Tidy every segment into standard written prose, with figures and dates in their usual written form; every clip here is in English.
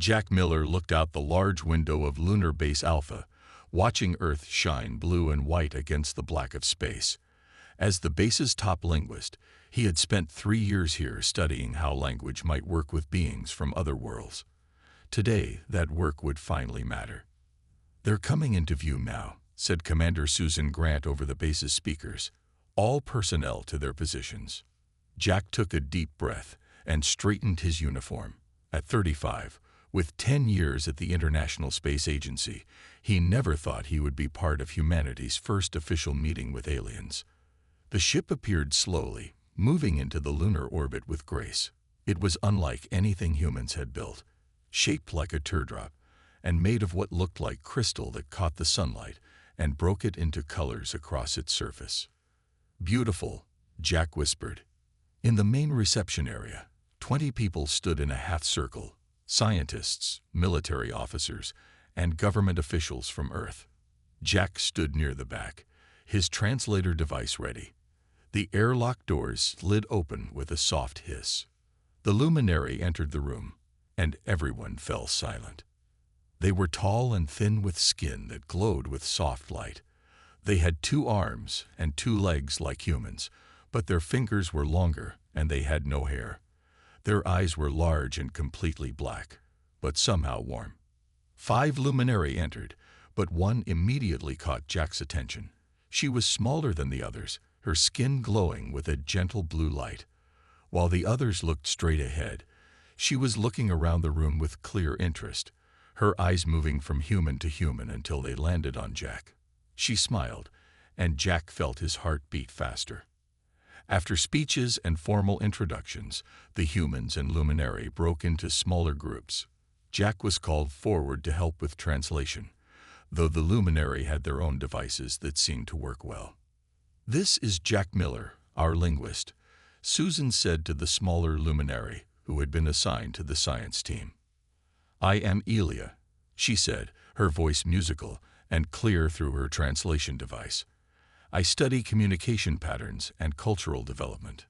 Jack Miller looked out the large window of Lunar Base Alpha, watching Earth shine blue and white against the black of space. As the base's top linguist, he had spent 3 years here studying how language might work with beings from other worlds. Today, that work would finally matter. "They're coming into view now," said Commander Susan Grant over the base's speakers. "All personnel to their positions." Jack took a deep breath and straightened his uniform. At 35, with 10 years at the International Space Agency, he never thought he would be part of humanity's first official meeting with aliens. The ship appeared slowly, moving into the lunar orbit with grace. It was unlike anything humans had built, shaped like a teardrop, and made of what looked like crystal that caught the sunlight and broke it into colors across its surface. "Beautiful," Jack whispered. In the main reception area, 20 people stood in a half-circle: scientists, military officers, and government officials from Earth. Jack stood near the back, his translator device ready. The airlock doors slid open with a soft hiss. The luminary entered the room, and everyone fell silent. They were tall and thin with skin that glowed with soft light. They had 2 arms and 2 legs like humans, but their fingers were longer and they had no hair. Their eyes were large and completely black, but somehow warm. 5 luminary entered, but one immediately caught Jack's attention. She was smaller than the others, her skin glowing with a gentle blue light. While the others looked straight ahead, she was looking around the room with clear interest, her eyes moving from human to human until they landed on Jack. She smiled, and Jack felt his heart beat faster. After speeches and formal introductions, the humans and luminary broke into smaller groups. Jack was called forward to help with translation, though the luminary had their own devices that seemed to work well. "This is Jack Miller, our linguist," Susan said to the smaller luminary who had been assigned to the science team. "I am Elia," she said, her voice musical and clear through her translation device. "I study communication patterns and cultural development."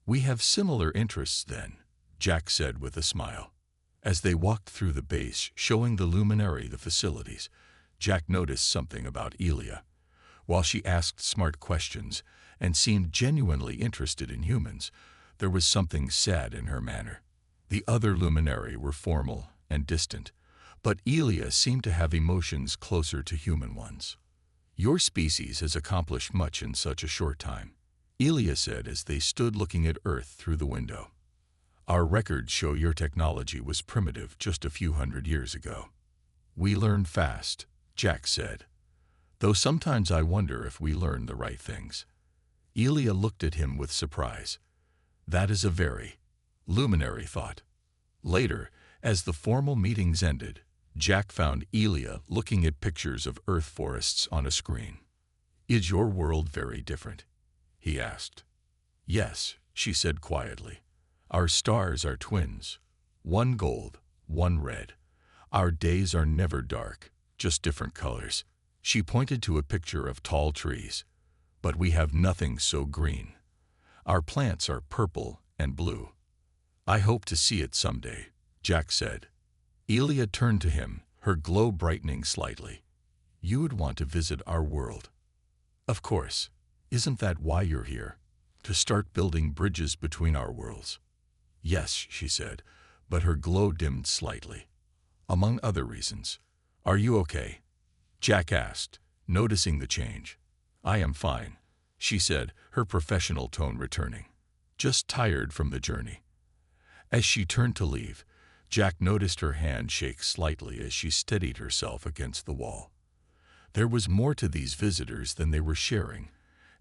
"We have similar interests then," Jack said with a smile. As they walked through the base, showing the luminary the facilities, Jack noticed something about Elia. While she asked smart questions and seemed genuinely interested in humans, there was something sad in her manner. The other luminary were formal and distant, but Elia seemed to have emotions closer to human ones. "Your species has accomplished much in such a short time," Elia said as they stood looking at Earth through the window. "Our records show your technology was primitive just a few hundred years ago." "We learned fast," Jack said. "Though sometimes I wonder if we learn the right things." Elia looked at him with surprise. That is a very luminary thought. Later, as the formal meetings ended, Jack found Elia looking at pictures of Earth forests on a screen. "Is your world very different?" he asked. "Yes," she said quietly. "Our stars are twins, one gold, one red. Our days are never dark, just different colors." She pointed to a picture of tall trees. "But we have nothing so green. Our plants are purple and blue." "I hope to see it someday," Jack said. Elia turned to him, her glow brightening slightly. "You would want to visit our world." "Of course. Isn't that why you're here? To start building bridges between our worlds?" "Yes," she said, but her glow dimmed slightly. "Among other reasons. Are you okay?" Jack asked, noticing the change. "I am fine," she said, her professional tone returning. "Just tired from the journey." As she turned to leave, Jack noticed her hand shake slightly as she steadied herself against the wall. There was more to these visitors than they were sharing,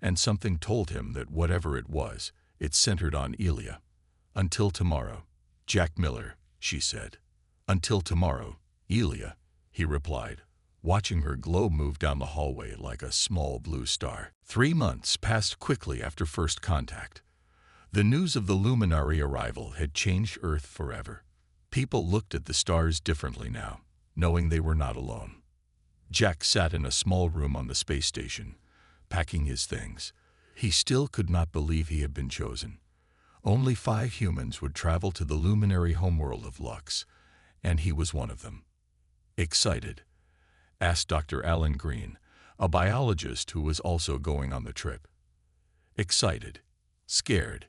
and something told him that whatever it was, it centered on Elia. "Until tomorrow, Jack Miller," she said. "Until tomorrow, Elia," he replied, watching her glow move down the hallway like a small blue star. 3 months passed quickly after first contact. The news of the luminary arrival had changed Earth forever. People looked at the stars differently now, knowing they were not alone. Jack sat in a small room on the space station, packing his things. He still could not believe he had been chosen. Only 5 humans would travel to the luminary homeworld of Lux, and he was one of them. Excited? Asked Dr. Alan Green, a biologist who was also going on the trip. Excited, scared,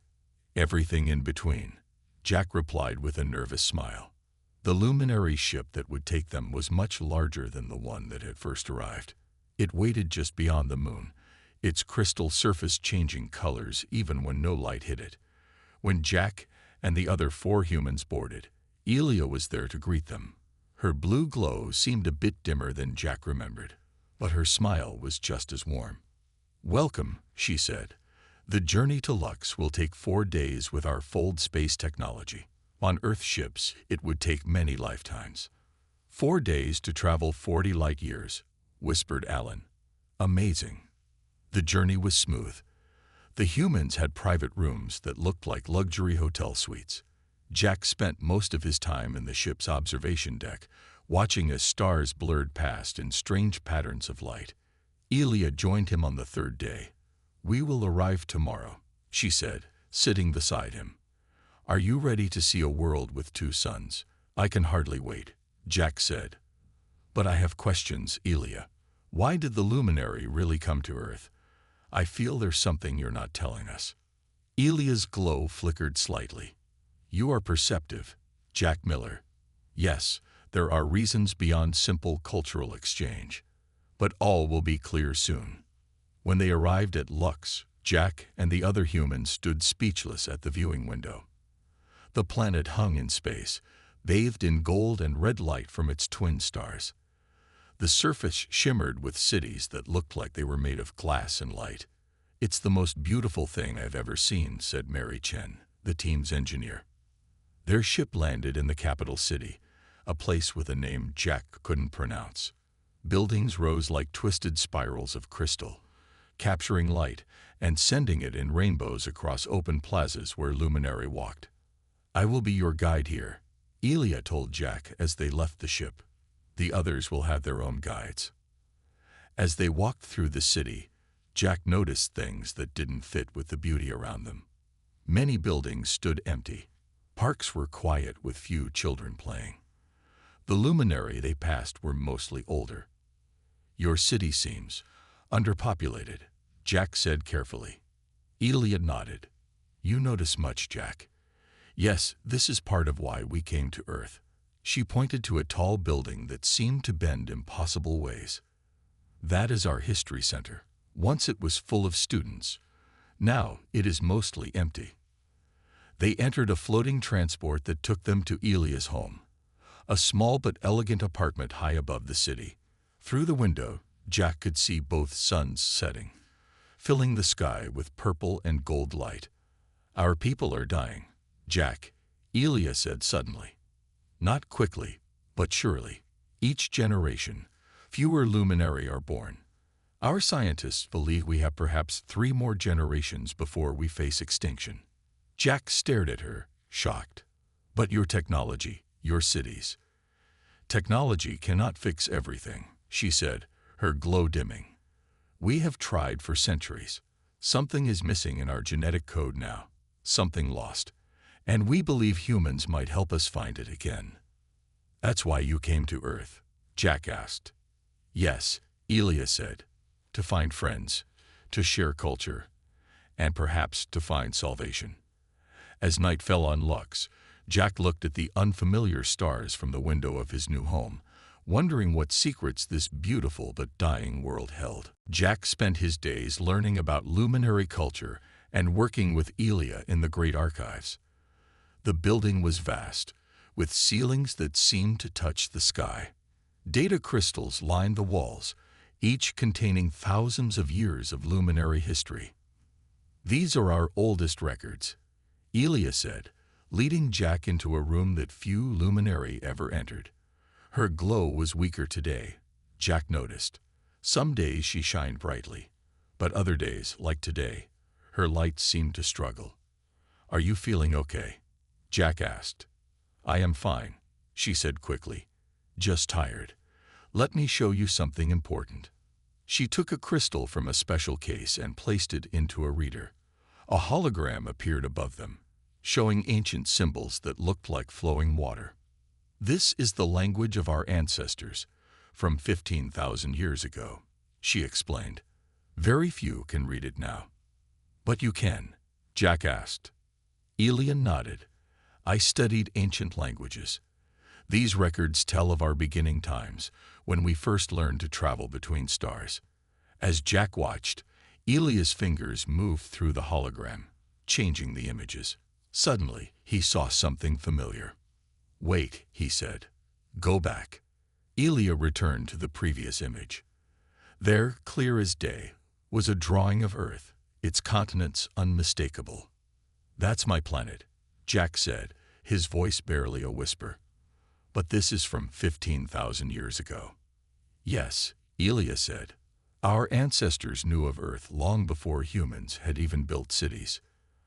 everything in between, Jack replied with a nervous smile. The luminary ship that would take them was much larger than the one that had first arrived. It waited just beyond the moon, its crystal surface changing colors even when no light hit it. When Jack and the other 4 humans boarded, Elia was there to greet them. Her blue glow seemed a bit dimmer than Jack remembered, but her smile was just as warm. "Welcome," she said. "The journey to Lux will take 4 days with our fold space technology. On Earth ships, it would take many lifetimes." 4 days to travel 40 light years, whispered Alan. Amazing. The journey was smooth. The humans had private rooms that looked like luxury hotel suites. Jack spent most of his time in the ship's observation deck, watching as stars blurred past in strange patterns of light. Elia joined him on the 3rd day. "We will arrive tomorrow," she said, sitting beside him. "Are you ready to see a world with 2 suns?" "I can hardly wait," Jack said. "But I have questions, Elia. Why did the luminary really come to Earth? I feel there's something you're not telling us." Elia's glow flickered slightly. "You are perceptive, Jack Miller. Yes, there are reasons beyond simple cultural exchange. But all will be clear soon." When they arrived at Lux, Jack and the other humans stood speechless at the viewing window. The planet hung in space, bathed in gold and red light from its twin stars. The surface shimmered with cities that looked like they were made of glass and light. "It's the most beautiful thing I've ever seen," said Mary Chen, the team's engineer. Their ship landed in the capital city, a place with a name Jack couldn't pronounce. Buildings rose like twisted spirals of crystal, capturing light and sending it in rainbows across open plazas where Luminary walked. "I will be your guide here," Elia told Jack as they left the ship. "The others will have their own guides." As they walked through the city, Jack noticed things that didn't fit with the beauty around them. Many buildings stood empty. Parks were quiet with few children playing. The luminary they passed were mostly older. "Your city seems underpopulated," Jack said carefully. Elia nodded. "You notice much, Jack." "Yes, this is part of why we came to Earth." She pointed to a tall building that seemed to bend impossible ways. "That is our history center. Once it was full of students. Now it is mostly empty." They entered a floating transport that took them to Elia's home, a small but elegant apartment high above the city. Through the window, Jack could see both suns setting, filling the sky with purple and gold light. "Our people are dying, Jack," Elia said suddenly. "Not quickly, but surely. Each generation, fewer luminary are born. Our scientists believe we have perhaps 3 more generations before we face extinction." Jack stared at her, shocked. "But your technology, your cities." "Technology cannot fix everything," she said, her glow dimming. "We have tried for centuries. Something is missing in our genetic code now, something lost. And we believe humans might help us find it again." "That's why you came to Earth?" Jack asked. "Yes," Elia said. "To find friends, to share culture, and perhaps to find salvation." As night fell on Lux, Jack looked at the unfamiliar stars from the window of his new home, wondering what secrets this beautiful but dying world held. Jack spent his days learning about luminary culture and working with Elia in the Great Archives. The building was vast, with ceilings that seemed to touch the sky. Data crystals lined the walls, each containing thousands of years of luminary history. "These are our oldest records," Elia said, leading Jack into a room that few luminary ever entered. Her glow was weaker today, Jack noticed. Some days she shined brightly, but other days, like today, her light seemed to struggle. "Are you feeling okay?" Jack asked. "I am fine," she said quickly. "Just tired. Let me show you something important." She took a crystal from a special case and placed it into a reader. A hologram appeared above them, showing ancient symbols that looked like flowing water. This is the language of our ancestors from 15,000 years ago, she explained. Very few can read it now. But you can, Jack asked. Elian nodded. I studied ancient languages. These records tell of our beginning times, when we first learned to travel between stars. As Jack watched, Elia's fingers moved through the hologram, changing the images. Suddenly, he saw something familiar. Wait, he said. Go back. Elia returned to the previous image. There, clear as day, was a drawing of Earth, its continents unmistakable. That's my planet, Jack said, his voice barely a whisper. But this is from 15,000 years ago. Yes, Elia said. Our ancestors knew of Earth long before humans had even built cities.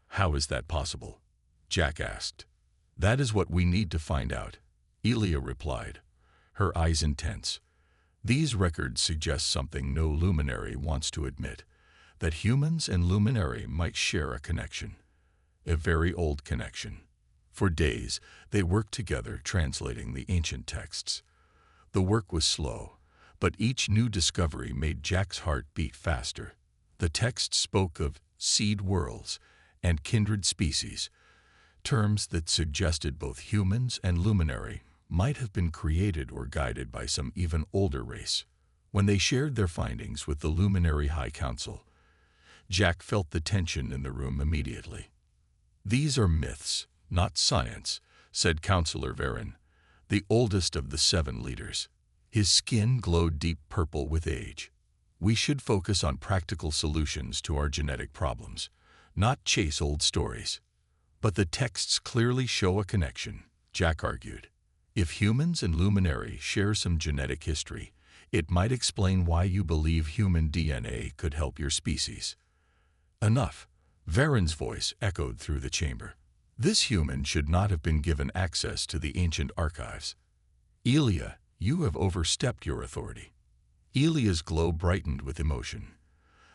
How is that possible? Jack asked. That is what we need to find out, Elia replied, her eyes intense. These records suggest something no luminary wants to admit, that humans and luminary might share a connection. A very old connection. For days, they worked together translating the ancient texts. The work was slow, but each new discovery made Jack's heart beat faster. The text spoke of seed worlds and kindred species, terms that suggested both humans and luminary might have been created or guided by some even older race. When they shared their findings with the Luminary High Council, Jack felt the tension in the room immediately. These are myths, not science, said Counselor Varen, the oldest of the 7 leaders. His skin glowed deep purple with age. We should focus on practical solutions to our genetic problems, not chase old stories. But the texts clearly show a connection, Jack argued. If humans and luminary share some genetic history, it might explain why you believe human DNA could help your species. Enough. Varen's voice echoed through the chamber. This human should not have been given access to the ancient archives. Elia, you have overstepped your authority. Elia's glow brightened with emotion.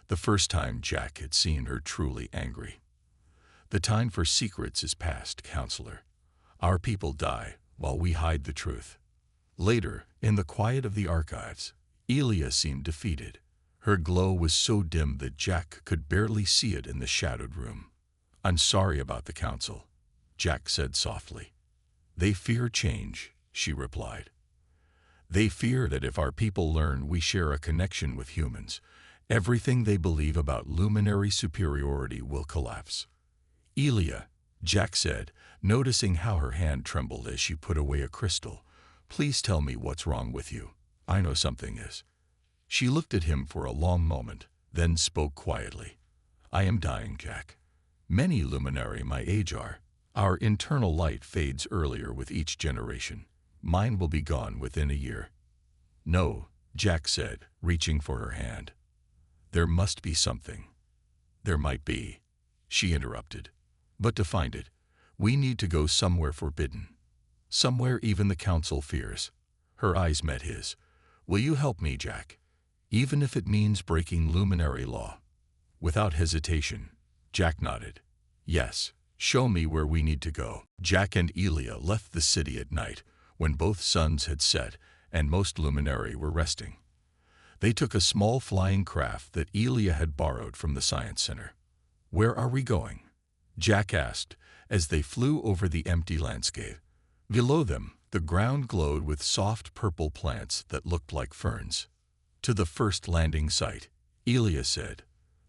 The first time Jack had seen her truly angry. The time for secrets is past, Counselor. Our people die while we hide the truth. Later, in the quiet of the archives, Elia seemed defeated. Her glow was so dim that Jack could barely see it in the shadowed room. I'm sorry about the council, Jack said softly. They fear change, she replied. They fear that if our people learn we share a connection with humans, everything they believe about luminary superiority will collapse. Elia, Jack said, noticing how her hand trembled as she put away a crystal, please tell me what's wrong with you. I know something is. She looked at him for a long moment, then spoke quietly. I am dying, Jack. Many luminary my age are. Our internal light fades earlier with each generation. Mine will be gone within a year. No, Jack said, reaching for her hand. There must be something. There might be, she interrupted. But to find it, we need to go somewhere forbidden. Somewhere even the council fears. Her eyes met his. Will you help me, Jack? Even if it means breaking luminary law. Without hesitation, Jack nodded. Yes, show me where we need to go. Jack and Elia left the city at night, when both suns had set and most luminary were resting. They took a small flying craft that Elia had borrowed from the Science Center. Where are we going? Jack asked, as they flew over the empty landscape. Below them, the ground glowed with soft purple plants that looked like ferns. To the first landing site, Elia said,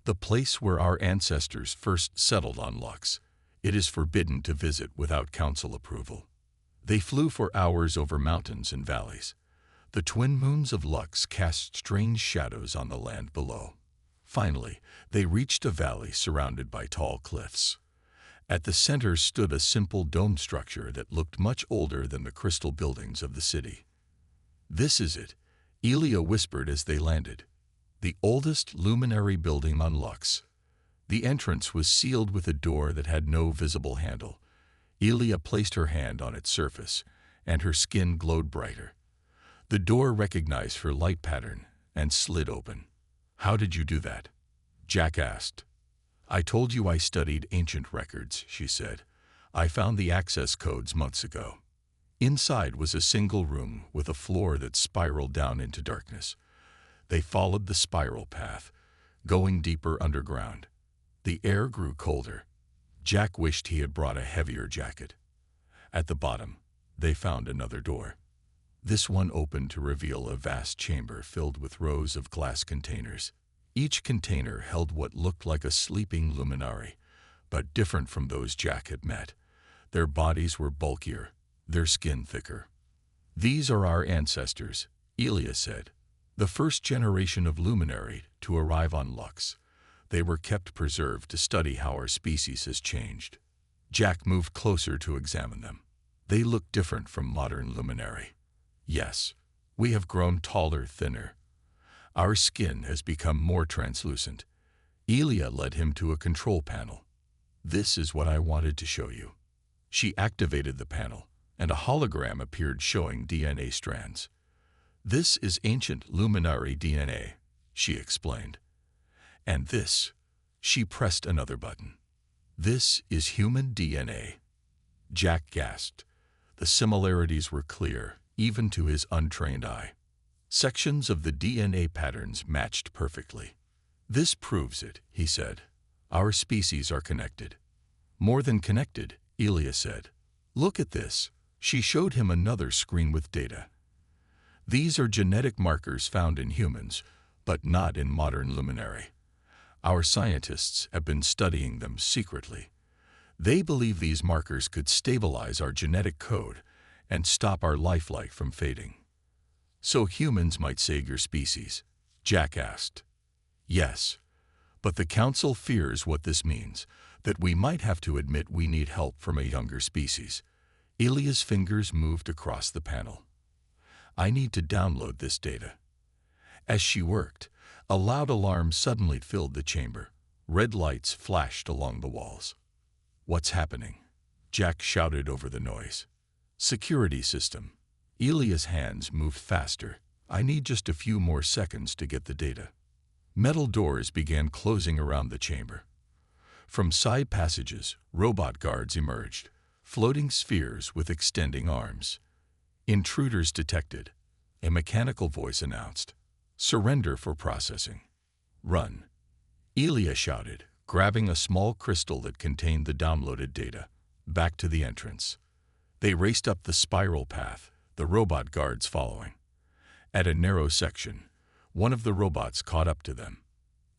the place where our ancestors first settled on Lux. It is forbidden to visit without council approval. They flew for hours over mountains and valleys. The twin moons of Lux cast strange shadows on the land below. Finally, they reached a valley surrounded by tall cliffs. At the center stood a simple dome structure that looked much older than the crystal buildings of the city. This is it, Elia whispered as they landed. The oldest luminary building on Lux. The entrance was sealed with a door that had no visible handle. Elia placed her hand on its surface, and her skin glowed brighter. The door recognized her light pattern and slid open. How did you do that? Jack asked. I told you I studied ancient records, she said. I found the access codes months ago. Inside was a single room with a floor that spiraled down into darkness. They followed the spiral path, going deeper underground. The air grew colder. Jack wished he had brought a heavier jacket. At the bottom, they found another door. This one opened to reveal a vast chamber filled with rows of glass containers. Each container held what looked like a sleeping luminary, but different from those Jack had met. Their bodies were bulkier, their skin thicker. "These are our ancestors," Elia said. "The first generation of luminary to arrive on Lux. They were kept preserved to study how our species has changed." Jack moved closer to examine them. They looked different from modern luminary. "Yes, we have grown taller, thinner. Our skin has become more translucent." Elia led him to a control panel. "This is what I wanted to show you." She activated the panel, and a hologram appeared showing DNA strands. "This is ancient luminary DNA," she explained. "And this," she pressed another button. "This is human DNA." Jack gasped. The similarities were clear, even to his untrained eye. Sections of the DNA patterns matched perfectly. "This proves it," he said. "Our species are connected." "More than connected," Elia said. "Look at this." She showed him another screen with data. "These are genetic markers found in humans, but not in modern luminary. Our scientists have been studying them secretly. They believe these markers could stabilize our genetic code and stop our lifelike from fading." "So humans might save your species?" Jack asked. "Yes, but the Council fears what this means, that we might have to admit we need help from a younger species." Elia's fingers moved across the panel. "I need to download this data." As she worked, a loud alarm suddenly filled the chamber. Red lights flashed along the walls. "What's happening?" Jack shouted over the noise. "Security system." Elia's hands moved faster. "I need just a few more seconds to get the data." Metal doors began closing around the chamber. From side passages, robot guards emerged, floating spheres with extending arms. "Intruders detected," a mechanical voice announced. "Surrender for processing." "Run," Elia shouted, grabbing a small crystal that contained the downloaded data, back to the entrance. They raced up the spiral path, the robot guards following. At a narrow section, one of the robots caught up to them.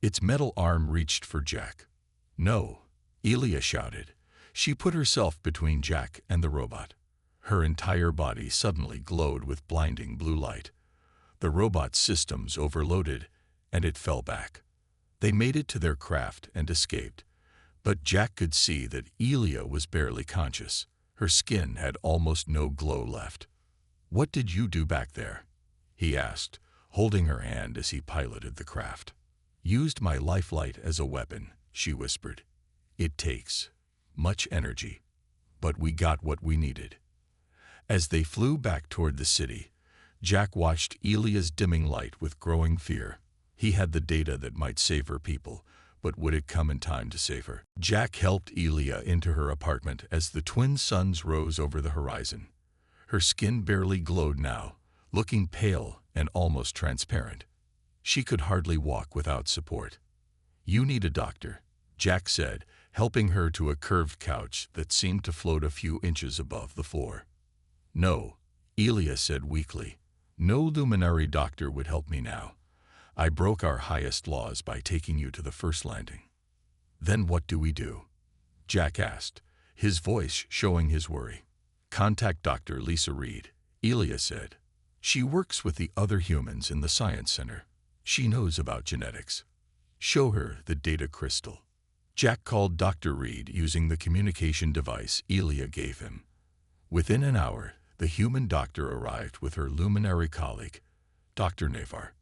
Its metal arm reached for Jack. "No," Elia shouted. She put herself between Jack and the robot. Her entire body suddenly glowed with blinding blue light. The robot's systems overloaded, and it fell back. They made it to their craft and escaped. But Jack could see that Elia was barely conscious. Her skin had almost no glow left. "What did you do back there?" he asked, holding her hand as he piloted the craft. "Used my lifelight as a weapon," she whispered. "It takes much energy, but we got what we needed." As they flew back toward the city, Jack watched Elia's dimming light with growing fear. He had the data that might save her people, but would it come in time to save her? Jack helped Elia into her apartment as the twin suns rose over the horizon. Her skin barely glowed now, looking pale and almost transparent. She could hardly walk without support. "You need a doctor," Jack said, helping her to a curved couch that seemed to float a few inches above the floor. "No," Elia said weakly. "No luminary doctor would help me now. I broke our highest laws by taking you to the first landing." "Then what do we do?" Jack asked, his voice showing his worry. "Contact Dr. Lisa Reed," Elia said. "She works with the other humans in the Science Center. She knows about genetics. Show her the data crystal." Jack called Dr. Reed using the communication device Elia gave him. Within an hour, the human doctor arrived with her luminary colleague, Dr. Navar.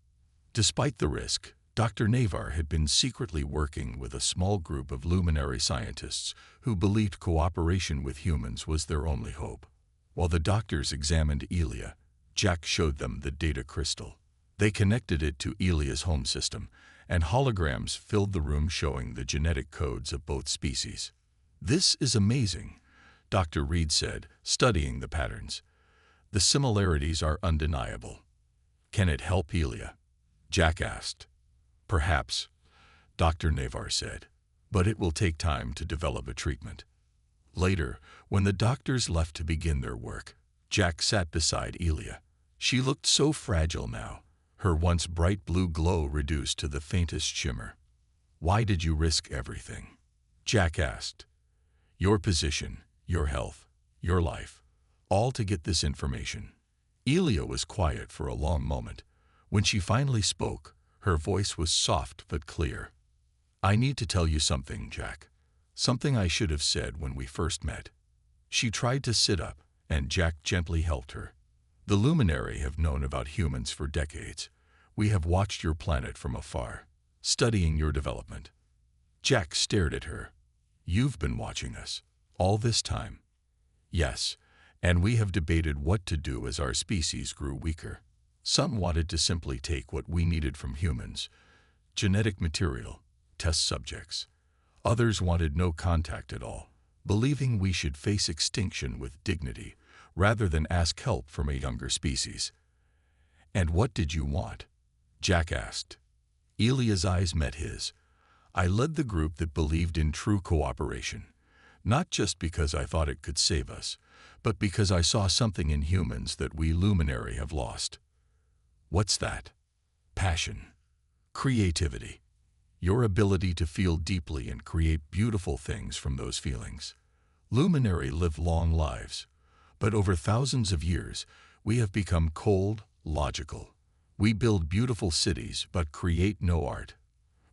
Despite the risk, Dr. Navar had been secretly working with a small group of luminary scientists who believed cooperation with humans was their only hope. While the doctors examined Elia, Jack showed them the data crystal. They connected it to Elia's home system, and holograms filled the room showing the genetic codes of both species. "This is amazing," Dr. Reed said, studying the patterns. The similarities are undeniable. Can it help Elia? Jack asked. Perhaps, Dr. Navar said, but it will take time to develop a treatment. Later, when the doctors left to begin their work, Jack sat beside Elia. She looked so fragile now, her once bright blue glow reduced to the faintest shimmer. Why did you risk everything? Jack asked. Your position, your health, your life, all to get this information. Elia was quiet for a long moment. When she finally spoke, her voice was soft but clear. I need to tell you something, Jack. Something I should have said when we first met. She tried to sit up, and Jack gently helped her. The Luminary have known about humans for decades. We have watched your planet from afar, studying your development. Jack stared at her. You've been watching us, all this time. Yes, and we have debated what to do as our species grew weaker. Some wanted to simply take what we needed from humans, genetic material, test subjects. Others wanted no contact at all, believing we should face extinction with dignity rather than ask help from a younger species. And what did you want? Jack asked. Elia's eyes met his. I led the group that believed in true cooperation, not just because I thought it could save us, but because I saw something in humans that we Luminary have lost. What's that? Passion. Creativity. Your ability to feel deeply and create beautiful things from those feelings. Luminary live long lives, but over thousands of years, we have become cold, logical. We build beautiful cities but create no art.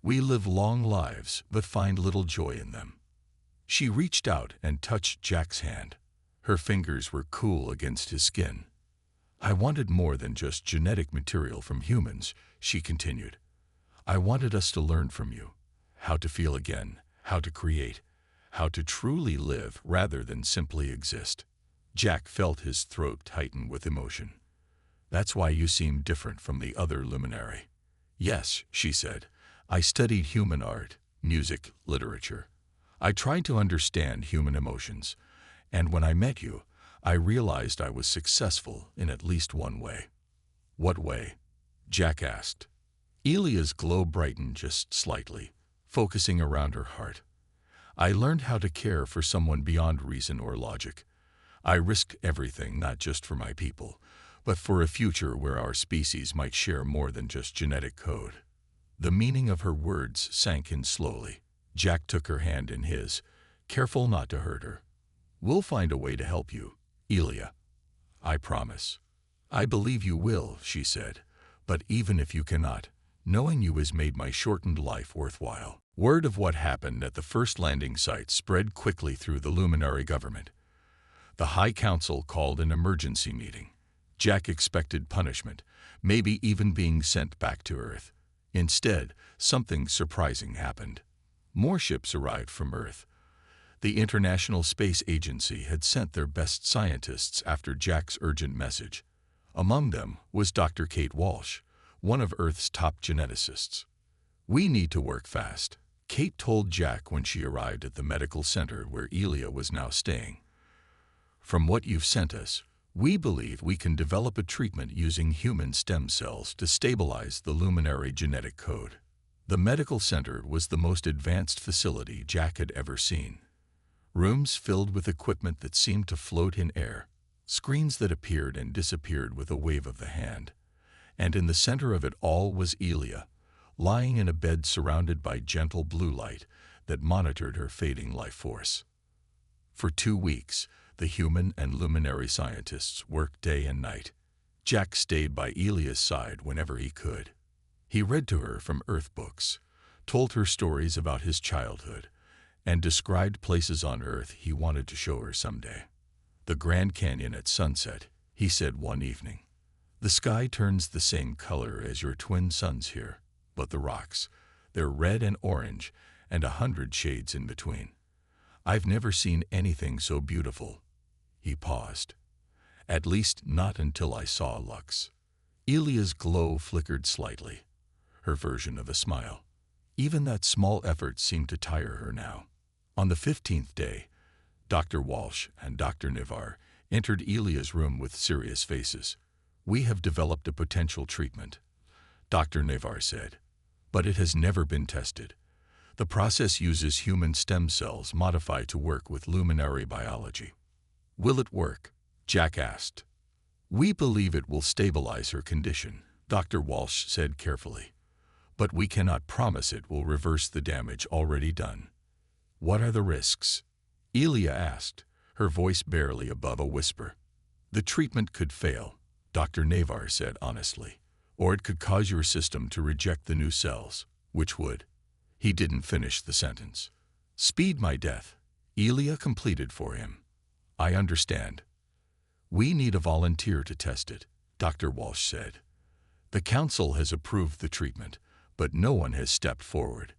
We live long lives but find little joy in them. She reached out and touched Jack's hand. Her fingers were cool against his skin. I wanted more than just genetic material from humans, she continued. I wanted us to learn from you, how to feel again, how to create, how to truly live rather than simply exist. Jack felt his throat tighten with emotion. That's why you seem different from the other Luminary. Yes, she said. I studied human art, music, literature. I tried to understand human emotions, and when I met you, I realized I was successful in at least one way. What way? Jack asked. Elia's glow brightened just slightly, focusing around her heart. I learned how to care for someone beyond reason or logic. I risked everything not just for my people, but for a future where our species might share more than just genetic code. The meaning of her words sank in slowly. Jack took her hand in his, careful not to hurt her. We'll find a way to help you, Elia. I promise. I believe you will, she said, but even if you cannot, knowing you has made my shortened life worthwhile. Word of what happened at the first landing site spread quickly through the Luminary government. The High Council called an emergency meeting. Jack expected punishment, maybe even being sent back to Earth. Instead, something surprising happened. More ships arrived from Earth. The International Space Agency had sent their best scientists after Jack's urgent message. Among them was Dr. Kate Walsh, one of Earth's top geneticists. We need to work fast, Kate told Jack when she arrived at the medical center where Elia was now staying. From what you've sent us, we believe we can develop a treatment using human stem cells to stabilize the Luminary genetic code. The medical center was the most advanced facility Jack had ever seen. Rooms filled with equipment that seemed to float in air, screens that appeared and disappeared with a wave of the hand. And in the center of it all was Elia, lying in a bed surrounded by gentle blue light that monitored her fading life force. For 2 weeks, the human and Luminary scientists worked day and night. Jack stayed by Elia's side whenever he could. He read to her from Earth books, told her stories about his childhood, and described places on Earth he wanted to show her someday. The Grand Canyon at sunset, he said one evening. The sky turns the same color as your twin suns here, but the rocks, they're red and orange and 100 shades in between. I've never seen anything so beautiful. He paused. At least not until I saw Lux. Elia's glow flickered slightly, her version of a smile. Even that small effort seemed to tire her now. On the 15th day, Dr. Walsh and Dr. Navar entered Elia's room with serious faces. "We have developed a potential treatment," Dr. Navar said, "but it has never been tested. The process uses human stem cells modified to work with luminary biology." "Will it work?" Jack asked. "We believe it will stabilize her condition," Dr. Walsh said carefully, "but we cannot promise it will reverse the damage already done." "What are the risks?" Elia asked, her voice barely above a whisper. "The treatment could fail," Dr. Navar said honestly, "or it could cause your system to reject the new cells, which would—" He didn't finish the sentence. "Speed my death," Elia completed for him. "I understand." "We need a volunteer to test it," Dr. Walsh said. "The council has approved the treatment, but no one has stepped forward."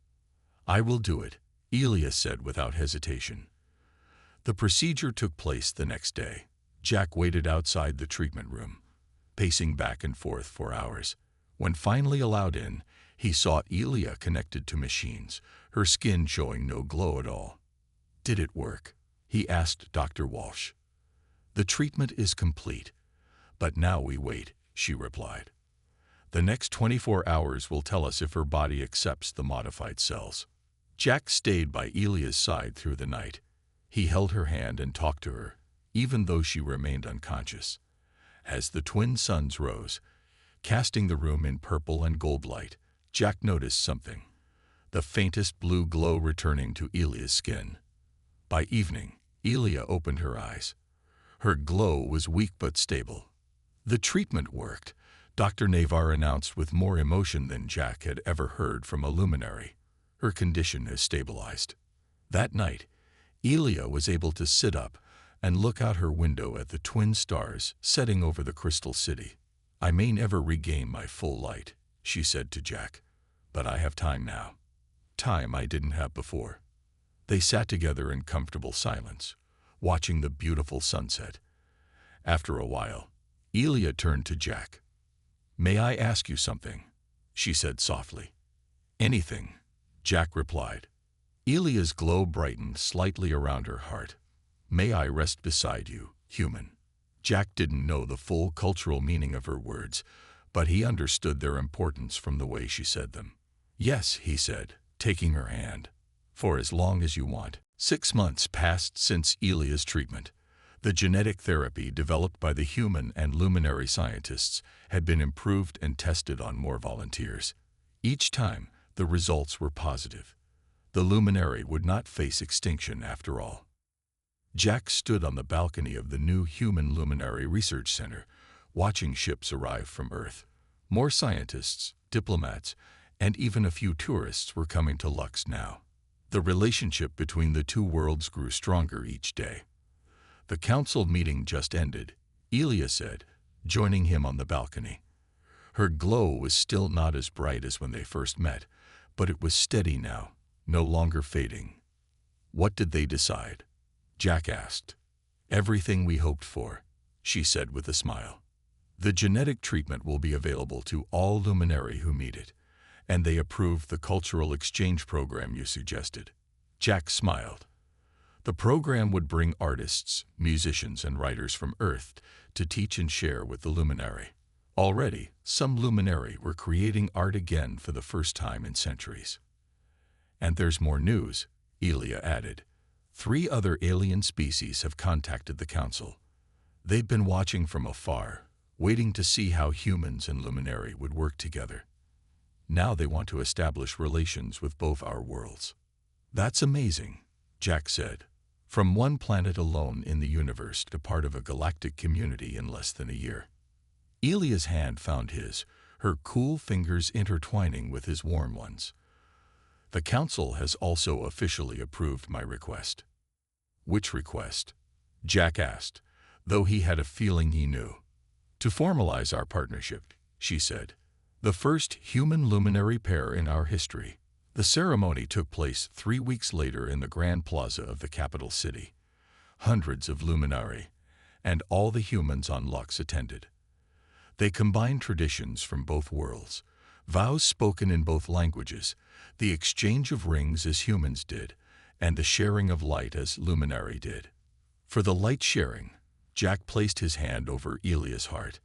"I will do it," Elia said without hesitation. The procedure took place the next day. Jack waited outside the treatment room, pacing back and forth for hours. When finally allowed in, he saw Elia connected to machines, her skin showing no glow at all. "Did it work?" he asked Dr. Walsh. "The treatment is complete, but now we wait," she replied. "The next 24 hours will tell us if her body accepts the modified cells." Jack stayed by Elia's side through the night. He held her hand and talked to her, even though she remained unconscious. As the twin suns rose, casting the room in purple and gold light, Jack noticed something: the faintest blue glow returning to Elia's skin. By evening, Elia opened her eyes. Her glow was weak but stable. "The treatment worked," Dr. Navar announced with more emotion than Jack had ever heard from a luminary. "Her condition has stabilized." That night, Elia was able to sit up and look out her window at the twin stars setting over the crystal city. "I may never regain my full light," she said to Jack, "but I have time now. Time I didn't have before." They sat together in comfortable silence, watching the beautiful sunset. After a while, Elia turned to Jack. "May I ask you something?" she said softly. "Anything," Jack replied. Elia's glow brightened slightly around her heart. "May I rest beside you, human?" Jack didn't know the full cultural meaning of her words, but he understood their importance from the way she said them. "Yes," he said, taking her hand. "For as long as you want." 6 months passed since Elia's treatment. The genetic therapy developed by the human and luminary scientists had been improved and tested on more volunteers. Each time, the results were positive. The luminary would not face extinction after all. Jack stood on the balcony of the new Human Luminary Research Center, watching ships arrive from Earth. More scientists, diplomats, and even a few tourists were coming to Lux now. The relationship between the two worlds grew stronger each day. "The council meeting just ended," Elia said, joining him on the balcony. Her glow was still not as bright as when they first met, but it was steady now, no longer fading. "What did they decide?" Jack asked. "Everything we hoped for," she said with a smile. "The genetic treatment will be available to all luminary who need it, and they approved the cultural exchange program you suggested." Jack smiled. The program would bring artists, musicians, and writers from Earth to teach and share with the luminary. Already, some luminary were creating art again for the first time in centuries. "And there's more news," Elia added. 3 other alien species have contacted the council. They've been watching from afar, waiting to see how humans and luminary would work together. Now they want to establish relations with both our worlds. "That's amazing," Jack said. "From one planet alone in the universe to part of a galactic community in less than a year." Elia's hand found his, her cool fingers intertwining with his warm ones. "The council has also officially approved my request." "Which request?" Jack asked, though he had a feeling he knew. "To formalize our partnership," she said. "The first human luminary pair in our history." The ceremony took place 3 weeks later in the Grand Plaza of the capital city. Hundreds of luminari, and all the humans on Lux attended. They combined traditions from both worlds, vows spoken in both languages, the exchange of rings as humans did, and the sharing of light as luminary did. For the light sharing, Jack placed his hand over Elia's heart,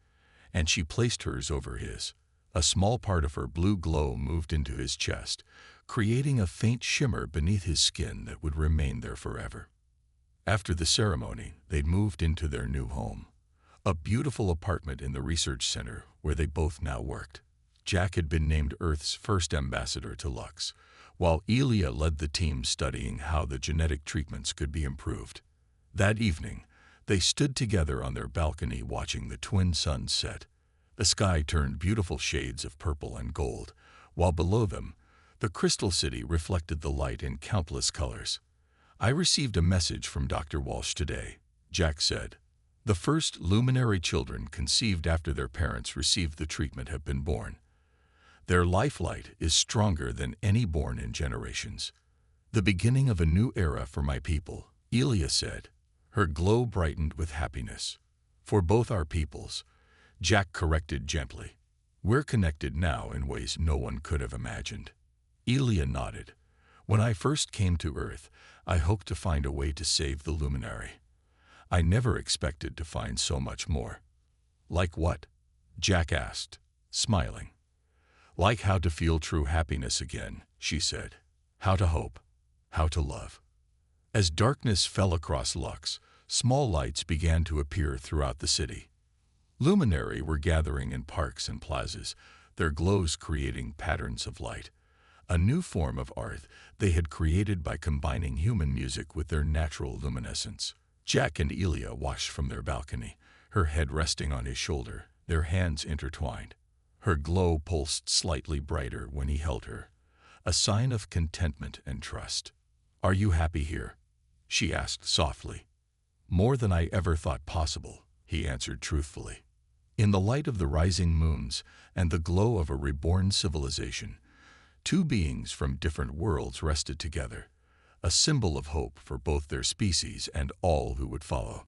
and she placed hers over his. A small part of her blue glow moved into his chest, creating a faint shimmer beneath his skin that would remain there forever. After the ceremony, they moved into their new home, a beautiful apartment in the research center where they both now worked. Jack had been named Earth's first ambassador to Lux, while Elia led the team studying how the genetic treatments could be improved. That evening, they stood together on their balcony watching the twin suns set. The sky turned beautiful shades of purple and gold, while below them, the crystal city reflected the light in countless colors. "I received a message from Dr. Walsh today," Jack said. "The first luminary children conceived after their parents received the treatment have been born. Their life light is stronger than any born in generations. The beginning of a new era for my people," Elia said. Her glow brightened with happiness. "For both our peoples," Jack corrected gently. "We're connected now in ways no one could have imagined." Elia nodded. "When I first came to Earth, I hoped to find a way to save the luminary. I never expected to find so much more." "Like what?" Jack asked, smiling. "Like how to feel true happiness again," she said. "How to hope. How to love." As darkness fell across Lux, small lights began to appear throughout the city. Luminary were gathering in parks and plazas, their glows creating patterns of light. A new form of art they had created by combining human music with their natural luminescence. Jack and Elia watched from their balcony, her head resting on his shoulder, their hands intertwined. Her glow pulsed slightly brighter when he held her, a sign of contentment and trust. "Are you happy here?" she asked softly. "More than I ever thought possible," he answered truthfully. In the light of the rising moons and the glow of a reborn civilization, two beings from different worlds rested together, a symbol of hope for both their species and all who would follow.